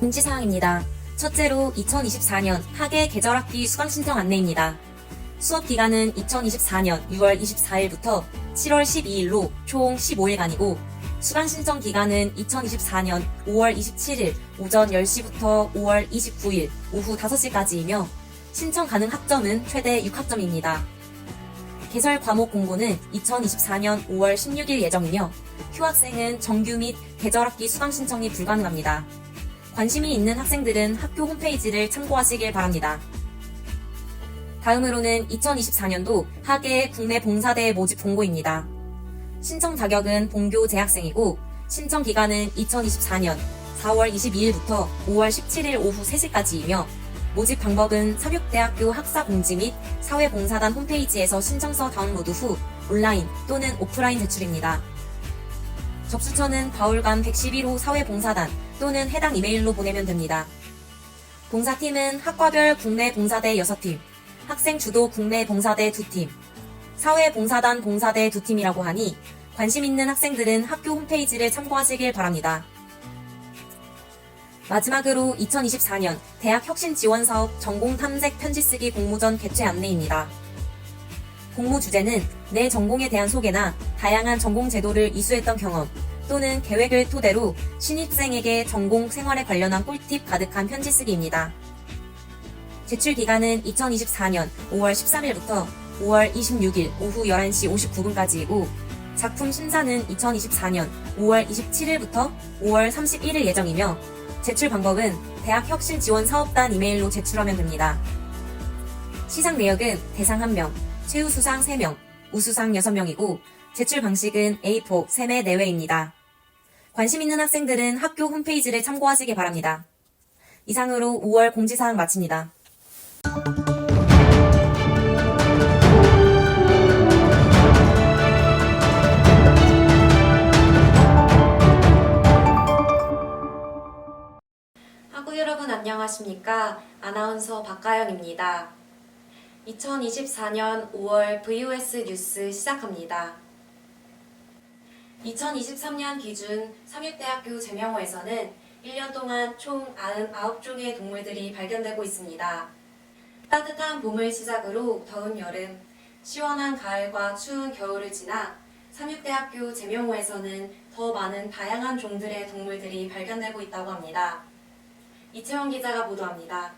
공지사항입니다. 첫째로 2024년 학예 계절학기 수강신청 안내입니다. 수업기간은 2024년 6월 24일부터 7월 12일로 총 15일간이고 수강신청 기간은 2024년 5월 27일 오전 10시부터 5월 29일 오후 5시까지이며 신청 가능 학점은 최대 6학점입니다. 개설 과목 공고는 2024년 5월 16일 예정이며 휴학생은 정규 및 계절학기 수강신청이 불가능합니다. 관심이 있는 학생들은 학교 홈페이지를 참고하시길 바랍니다. 다음으로는 2024년도 학예 국내 봉사대 모집 공고입니다. 신청 자격은 본교 재학생이고 신청 기간은 2024년 4월 22일부터 5월 17일 오후 3시까지이며 모집 방법은 삼육대학교 학사 공지 및 사회봉사단 홈페이지에서 신청서 다운로드 후 온라인 또는 오프라인 제출입니다. 접수처는 과울관 111호 사회봉사단 또는 해당 이메일로 보내면 됩니다. 봉사팀은 학과별 국내 봉사대 6팀, 학생 주도 국내 봉사대 2팀, 사회봉사단 봉사대 2팀이라고 하니 관심 있는 학생들은 학교 홈페이지를 참고하시길 바랍니다. 마지막으로 2024년 대학 혁신 지원 사업 전공 탐색 편지 쓰기 공모전 개최 안내입니다. 공모 주제는 내 전공에 대한 소개나 다양한 전공 제도를 이수했던 경험 또는 계획을 토대로 신입생에게 전공 생활에 관련한 꿀팁 가득한 편지 쓰기입니다. 제출 기간은 2024년 5월 13일부터 5월 26일 오후 11시 59분까지이고 작품 심사는 2024년 5월 27일부터 5월 31일 예정이며 제출 방법은 대학혁신지원사업단 이메일로 제출하면 됩니다. 시상 내역은 대상 1명, 최우수상 3명, 우수상 6명이고 제출 방식은 A4 3매 내외입니다. 관심 있는 학생들은 학교 홈페이지를 참고하시기 바랍니다. 이상으로 5월 공지사항 마칩니다. 학우 여러분 안녕하십니까? 아나운서 박가영입니다. 2024년 5월 VOS 뉴스 시작합니다. 2023년 기준 삼육대학교 제명호에서는 1년 동안 총 99종의 동물들이 발견되고 있습니다. 따뜻한 봄을 시작으로 더운 여름, 시원한 가을과 추운 겨울을 지나 삼육대학교 제명호에서는 더 많은 다양한 종들의 동물들이 발견되고 있다고 합니다. 이채원 기자가 보도합니다.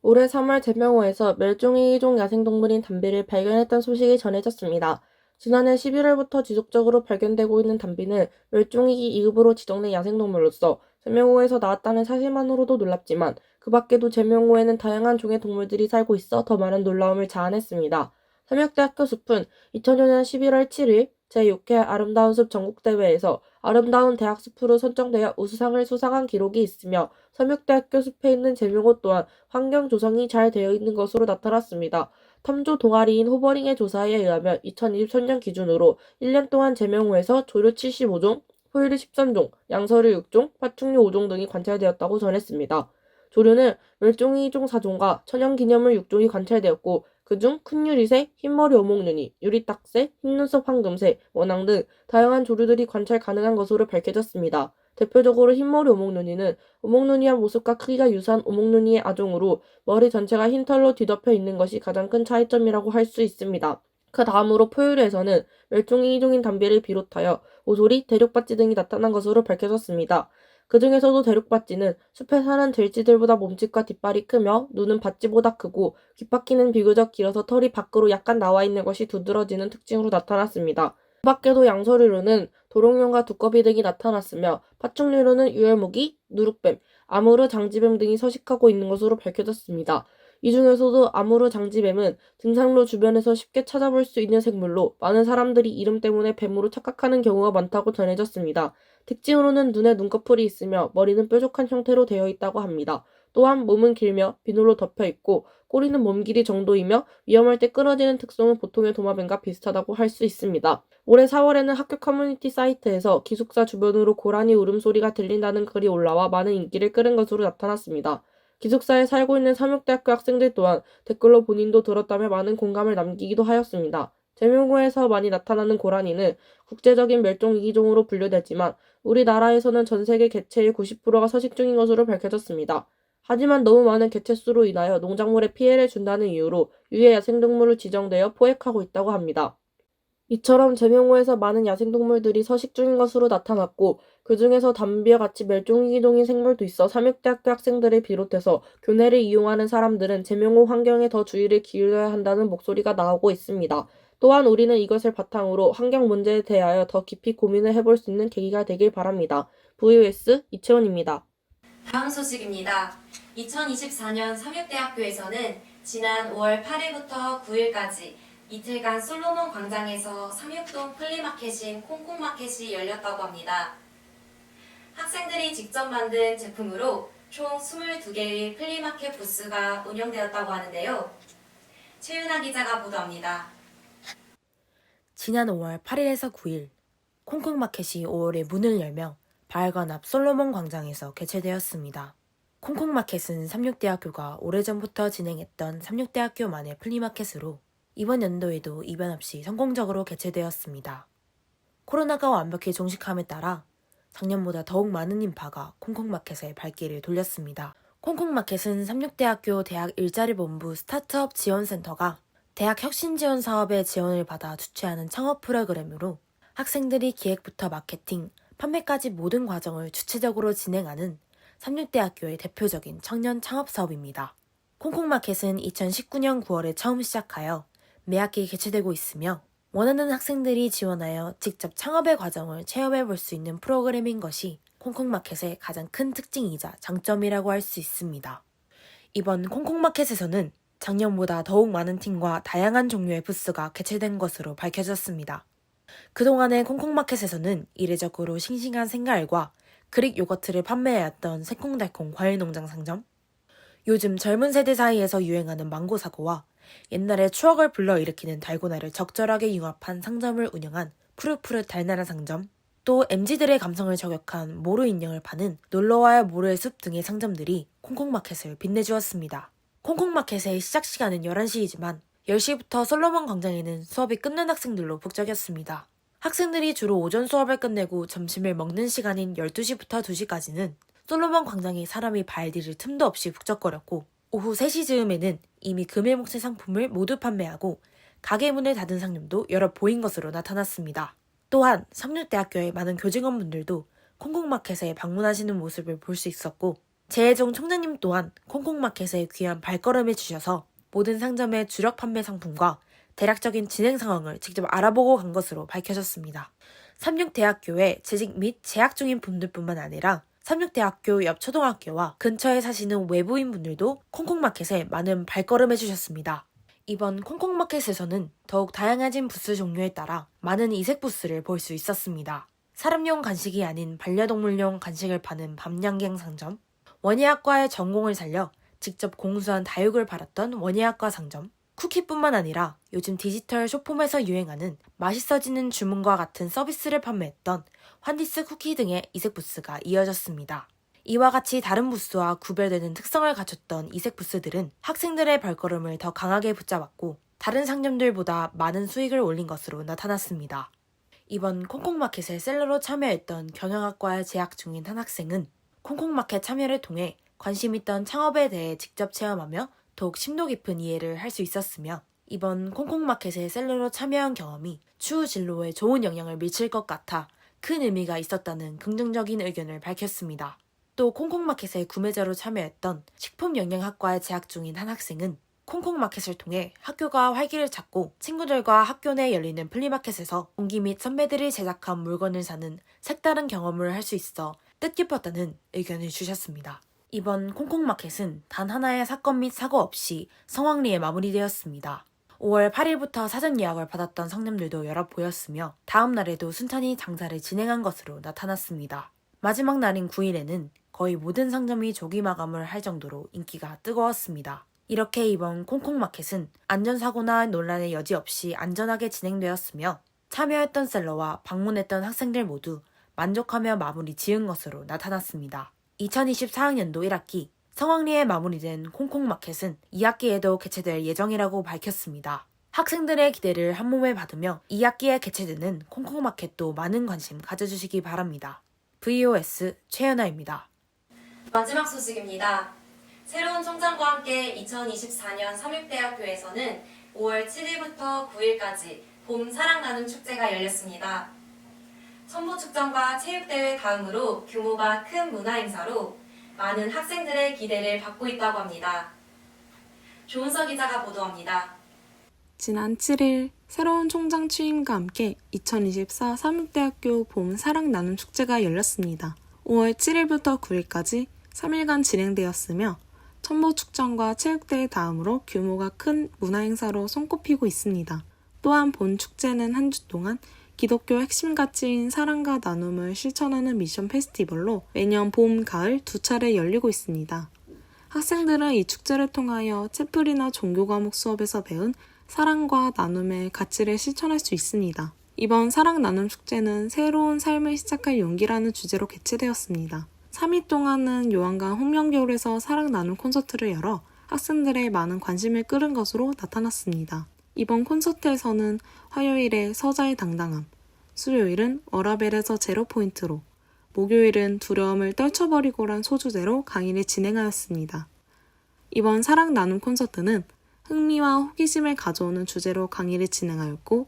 올해 3월 제명호에서 멸종위기 종 야생동물인 담비를 발견했다는 소식이 전해졌습니다. 지난해 11월부터 지속적으로 발견되고 있는 담비는 멸종위기 2급으로 지정된 야생동물로서 제명호에서 나왔다는 사실만으로도 놀랍지만 그 밖에도 제명호에는 다양한 종의 동물들이 살고 있어 더 많은 놀라움을 자아냈습니다. 삼육대학교 숲은 2000년 11월 7일 제6회 아름다운 숲 전국대회에서 아름다운 대학 숲으로 선정되어 우수상을 수상한 기록이 있으며 삼육대학교 숲에 있는 제명호 또한 환경 조성이 잘 되어 있는 것으로 나타났습니다. 탐조 동아리인 호버링의 조사에 의하면 2023년 기준으로 1년 동안 제명호에서 조류 75종, 포유류 13종, 양서류 6종, 파충류 5종 등이 관찰되었다고 전했습니다. 조류는 멸종위기종 4종과 천연기념물 6종이 관찰되었고 그중 큰 유리새, 흰머리 어목눈이, 유리딱새, 흰눈썹 황금새, 원앙 등 다양한 조류들이 관찰 가능한 것으로 밝혀졌습니다. 대표적으로 흰머리 오목눈이는 오목눈이와 모습과 크기가 유사한 오목눈이의 아종으로 머리 전체가 흰 털로 뒤덮여 있는 것이 가장 큰 차이점이라고 할 수 있습니다. 그 다음으로 포유류에서는 멸종위기종인 담비를 비롯하여 오소리, 대륙받지 등이 나타난 것으로 밝혀졌습니다. 그 중에서도 대륙받지는 숲에 사는 들쥐들보다 몸집과 뒷발이 크며 눈은 받지보다 크고 귓바퀴는 비교적 길어서 털이 밖으로 약간 나와 있는 것이 두드러지는 특징으로 나타났습니다. 그 밖에도 양서류로는 도롱뇽과 두꺼비 등이 나타났으며 파충류로는 유혈모기, 누룩뱀, 아무르 장지뱀 등이 서식하고 있는 것으로 밝혀졌습니다. 이 중에서도 아무르 장지뱀은 등산로 주변에서 쉽게 찾아볼 수 있는 생물로 많은 사람들이 이름 때문에 뱀으로 착각하는 경우가 많다고 전해졌습니다. 특징으로는 눈에 눈꺼풀이 있으며 머리는 뾰족한 형태로 되어 있다고 합니다. 또한 몸은 길며 비늘로 덮여 있고 꼬리는 몸 길이 정도이며 위험할 때 끊어지는 특성은 보통의 도마뱀과 비슷하다고 할 수 있습니다. 올해 4월에는 학교 커뮤니티 사이트에서 기숙사 주변으로 고라니 울음소리가 들린다는 글이 올라와 많은 인기를 끌은 것으로 나타났습니다. 기숙사에 살고 있는 삼육대학교 학생들 또한 댓글로 본인도 들었다며 많은 공감을 남기기도 하였습니다. 제명호에서 많이 나타나는 고라니는 국제적인 멸종위기종으로 분류되지만 우리나라에서는 전 세계 개체의 90%가 서식 중인 것으로 밝혀졌습니다. 하지만 너무 많은 개체수로 인하여 농작물에 피해를 준다는 이유로 유해 야생동물로 지정되어 포획하고 있다고 합니다. 이처럼 제명호에서 많은 야생동물들이 서식 중인 것으로 나타났고 그 중에서 담비와 같이 멸종위기종인 생물도 있어 삼육대학교 학생들을 비롯해서 교내를 이용하는 사람들은 제명호 환경에 더 주의를 기울여야 한다는 목소리가 나오고 있습니다. 또한 우리는 이것을 바탕으로 환경 문제에 대하여 더 깊이 고민을 해볼 수 있는 계기가 되길 바랍니다. VOS 이채원입니다. 다음 소식입니다. 2024년 삼육대학교에서는 지난 5월 8일부터 9일까지 이틀간 솔로몬 광장에서 삼육동 플리마켓인 콩콩마켓이 열렸다고 합니다. 학생들이 직접 만든 제품으로 총 22개의 플리마켓 부스가 운영되었다고 하는데요. 최윤아 기자가 보도합니다. 지난 5월 8일에서 9일, 콩콩마켓이 5월에 문을 열며 바알관 앞 솔로몬 광장에서 개최되었습니다. 콩콩마켓은 삼육대학교가 오래전부터 진행했던 삼육대학교만의 플리마켓으로 이번 연도에도 이변 없이 성공적으로 개최되었습니다. 코로나가 완벽히 종식함에 따라 작년보다 더욱 많은 인파가 콩콩마켓에 발길을 돌렸습니다. 콩콩마켓은 삼육대학교 대학 일자리본부 스타트업 지원센터가 대학 혁신지원 사업의 지원을 받아 주최하는 창업 프로그램으로 학생들이 기획부터 마케팅, 판매까지 모든 과정을 주체적으로 진행하는 삼육대학교의 대표적인 청년 창업 사업입니다. 콩콩마켓은 2019년 9월에 처음 시작하여 매학기 개최되고 있으며 원하는 학생들이 지원하여 직접 창업의 과정을 체험해 볼 수 있는 프로그램인 것이 콩콩마켓의 가장 큰 특징이자 장점이라고 할 수 있습니다. 이번 콩콩마켓에서는 작년보다 더욱 많은 팀과 다양한 종류의 부스가 개최된 것으로 밝혀졌습니다. 그동안의 콩콩마켓에서는 이례적으로 싱싱한 생과일과 그릭 요거트를 판매해왔던 새콤달콤 과일농장 상점, 요즘 젊은 세대 사이에서 유행하는 망고 사고와 옛날의 추억을 불러일으키는 달고나를 적절하게 융합한 상점을 운영한 푸릇푸릇 달나라 상점, 또 MZ들의 감성을 저격한 모루 인형을 파는 놀러와요 모루의 숲 등의 상점들이 콩콩마켓을 빛내주었습니다. 콩콩마켓의 시작 시간은 11시이지만 10시부터 솔로몬 광장에는 수업이 끝난 학생들로 북적였습니다. 학생들이 주로 오전 수업을 끝내고 점심을 먹는 시간인 12시부터 2시까지는 솔로몬 광장에 사람이 발 디딜 틈도 없이 북적거렸고 오후 3시 즈음에는 이미 금일 몫의 상품을 모두 판매하고 가게 문을 닫은 상점도 여러 보인 것으로 나타났습니다. 또한 삼육대학교의 많은 교직원분들도 콩콩마켓에 방문하시는 모습을 볼 수 있었고 재혜정 총장님 또한 콩콩마켓에 귀한 발걸음을 주셔서 모든 상점의 주력 판매 상품과 대략적인 진행 상황을 직접 알아보고 간 것으로 밝혀졌습니다. 삼육대학교에 재직 및 재학 중인 분들뿐만 아니라 삼육대학교 옆 초등학교와 근처에 사시는 외부인 분들도 콩콩마켓에 많은 발걸음해 주셨습니다. 이번 콩콩마켓에서는 더욱 다양해진 부스 종류에 따라 많은 이색 부스를 볼 수 있었습니다. 사람용 간식이 아닌 반려동물용 간식을 파는 밤양갱 상점, 원예학과의 전공을 살려 직접 공수한 다육을 팔았던 원예학과 상점, 쿠키뿐만 아니라 요즘 디지털 쇼폼에서 유행하는 맛있어지는 주문과 같은 서비스를 판매했던 환디스 쿠키 등의 이색 부스가 이어졌습니다. 이와 같이 다른 부스와 구별되는 특성을 갖췄던 이색 부스들은 학생들의 발걸음을 더 강하게 붙잡았고 다른 상점들보다 많은 수익을 올린 것으로 나타났습니다. 이번 콩콩마켓에 셀러로 참여했던 경영학과에 재학 중인 한 학생은 콩콩마켓 참여를 통해 관심 있던 창업에 대해 직접 체험하며 더욱 심도 깊은 이해를 할 수 있었으며 이번 콩콩마켓에 셀러로 참여한 경험이 추후 진로에 좋은 영향을 미칠 것 같아 큰 의미가 있었다는 긍정적인 의견을 밝혔습니다. 또 콩콩마켓에 구매자로 참여했던 식품영양학과에 재학 중인 한 학생은 콩콩마켓을 통해 학교가 활기를 찾고 친구들과 학교 내 열리는 플리마켓에서 동기 및 선배들이 제작한 물건을 사는 색다른 경험을 할 수 있어 뜻깊었다는 의견을 주셨습니다. 이번 콩콩마켓은 단 하나의 사건 및 사고 없이 성황리에 마무리되었습니다. 5월 8일부터 사전 예약을 받았던 상점들도 여러 보였으며 다음 날에도 순탄히 장사를 진행한 것으로 나타났습니다. 마지막 날인 9일에는 거의 모든 상점이 조기 마감을 할 정도로 인기가 뜨거웠습니다. 이렇게 이번 콩콩마켓은 안전사고나 논란의 여지 없이 안전하게 진행되었으며 참여했던 셀러와 방문했던 학생들 모두 만족하며 마무리 지은 것으로 나타났습니다. 2024학년도 1학기 성황리에 마무리된 콩콩마켓은 2학기에도 개최될 예정이라고 밝혔습니다. 학생들의 기대를 한몸에 받으며 2학기에 개최되는 콩콩마켓도 많은 관심 가져주시기 바랍니다. VOS 최연아입니다. 마지막 소식입니다. 새로운 총장과 함께 2024년 삼육대학교에서는 5월 7일부터 9일까지 봄 사랑 나눔 축제가 열렸습니다. 첨부축전과 체육대회 다음으로 규모가 큰 문화행사로 많은 학생들의 기대를 받고 있다고 합니다. 조은서 기자가 보도합니다. 지난 7일 새로운 총장 취임과 함께 2024 삼육대학교 봄 사랑 나눔 축제가 열렸습니다. 5월 7일부터 9일까지 3일간 진행되었으며 첨보축전과 체육대회 다음으로 규모가 큰 문화행사로 손꼽히고 있습니다. 또한 본 축제는 한 주 동안 기독교 핵심 가치인 사랑과 나눔을 실천하는 미션 페스티벌로 매년 봄, 가을 두 차례 열리고 있습니다. 학생들은 이 축제를 통하여 채플이나 종교 과목 수업에서 배운 사랑과 나눔의 가치를 실천할 수 있습니다. 이번 사랑 나눔 축제는 새로운 삶을 시작할 용기라는 주제로 개최되었습니다. 3일 동안은 요한강 홍명교울에서 사랑 나눔 콘서트를 열어 학생들의 많은 관심을 끌은 것으로 나타났습니다. 이번 콘서트에서는 화요일에 서자의 당당함, 수요일은 워라벨에서 제로포인트로, 목요일은 두려움을 떨쳐버리고란 소주제로 강의를 진행하였습니다. 이번 사랑 나눔 콘서트는 흥미와 호기심을 가져오는 주제로 강의를 진행하였고,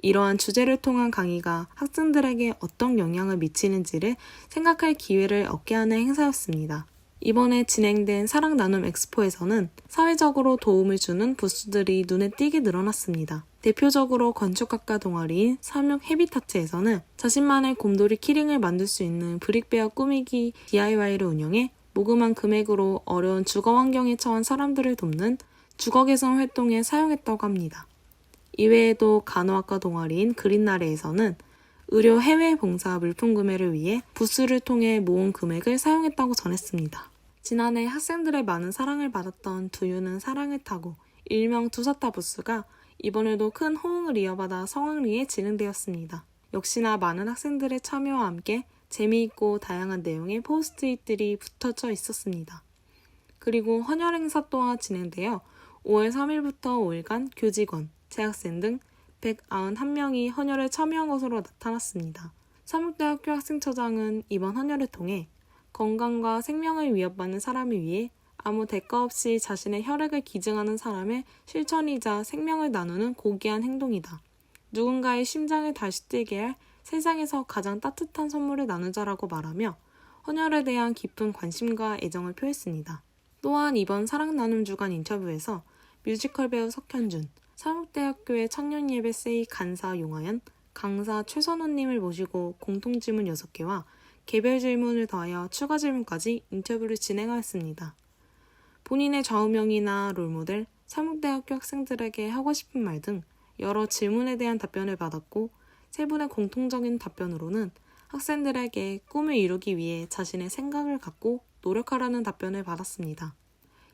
이러한 주제를 통한 강의가 학생들에게 어떤 영향을 미치는지를 생각할 기회를 얻게 하는 행사였습니다. 이번에 진행된 사랑 나눔 엑스포에서는 사회적으로 도움을 주는 부스들이 눈에 띄게 늘어났습니다. 대표적으로 건축학과 동아리인 삼육 헤비타트에서는 자신만의 곰돌이 키링을 만들 수 있는 브릭베어 꾸미기 DIY를 운영해 모금한 금액으로 어려운 주거 환경에 처한 사람들을 돕는 주거 개선 활동에 사용했다고 합니다. 이외에도 간호학과 동아리인 그린나래에서는 의료 해외 봉사 물품 구매를 위해 부스를 통해 모은 금액을 사용했다고 전했습니다. 지난해 학생들의 많은 사랑을 받았던 두유는 사랑을 타고 일명 두사타 부스가 이번에도 큰 호응을 이어받아 성황리에 진행되었습니다. 역시나 많은 학생들의 참여와 함께 재미있고 다양한 내용의 포스트잇들이 붙어져 있었습니다. 그리고 헌혈 행사 또한 진행되어 5월 3일부터 5일간 교직원, 재학생 등 191명이 헌혈에 참여한 것으로 나타났습니다. 삼육대학교 학생처장은 이번 헌혈을 통해 건강과 생명을 위협받는 사람을 위해 아무 대가 없이 자신의 혈액을 기증하는 사람의 실천이자 생명을 나누는 고귀한 행동이다. 누군가의 심장을 다시 뛰게 할 세상에서 가장 따뜻한 선물을 나누자라고 말하며 헌혈에 대한 깊은 관심과 애정을 표했습니다. 또한 이번 사랑 나눔 주간 인터뷰에서 뮤지컬 배우 석현준, 삼육대학교의 청년예배 세이 간사 용하연, 강사 최선호님을 모시고 공통질문 6개와 개별 질문을 더하여 추가 질문까지 인터뷰를 진행하였습니다. 본인의 좌우명이나 롤모델, 삼육대학교 학생들에게 하고 싶은 말 등 여러 질문에 대한 답변을 받았고, 세 분의 공통적인 답변으로는 학생들에게 꿈을 이루기 위해 자신의 생각을 갖고 노력하라는 답변을 받았습니다.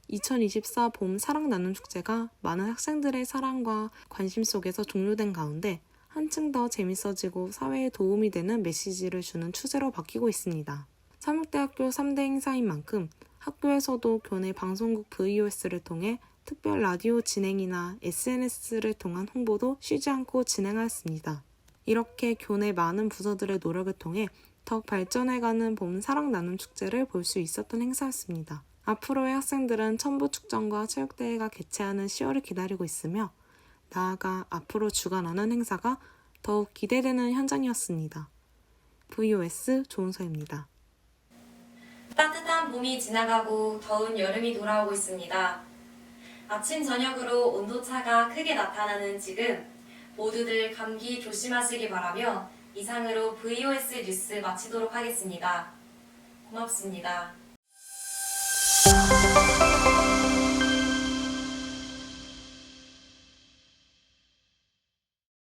2024 봄 사랑 나눔 축제가 많은 학생들의 사랑과 관심 속에서 종료된 가운데 한층 더 재밌어지고 사회에 도움이 되는 메시지를 주는 추세로 바뀌고 있습니다. 삼육대학교 3대 행사인 만큼 학교에서도 교내 방송국 VOS를 통해 특별 라디오 진행이나 SNS를 통한 홍보도 쉬지 않고 진행하였습니다. 이렇게 교내 많은 부서들의 노력을 통해 더욱 발전해가는 봄 사랑 나눔 축제를 볼 수 있었던 행사였습니다. 앞으로의 학생들은 첨부축전과 체육대회가 개최하는 10월을 기다리고 있으며 나아가 앞으로 주관하는 행사가 더욱 기대되는 현장이었습니다. VOS 조은서입니다. 따뜻한 봄이 지나가고 더운 여름이 돌아오고 있습니다. 아침 저녁으로 온도차가 크게 나타나는 지금 모두들 감기 조심하시기 바라며 이상으로 VOS 뉴스 마치도록 하겠습니다. 고맙습니다.